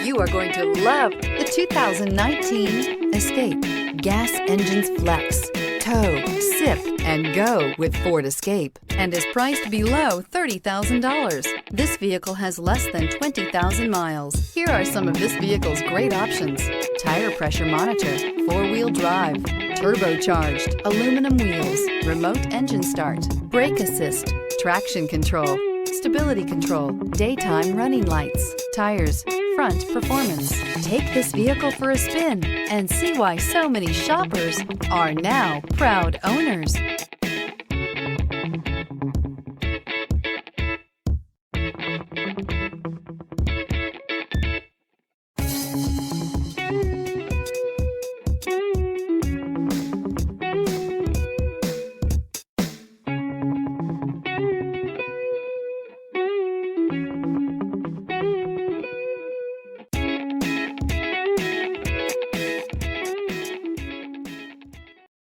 You are going to love the 2019 Escape. Gas engines flex, tow, sip, and go with Ford Escape, and is priced below $30,000. This vehicle has less than 20,000 miles. Here are some of this vehicle's great options: tire pressure monitor, four-wheel drive, turbocharged, aluminum wheels, remote engine start, brake assist, traction control, stability control, daytime running lights, tires, front performance. Take this vehicle for a spin and see why so many shoppers are now proud owners.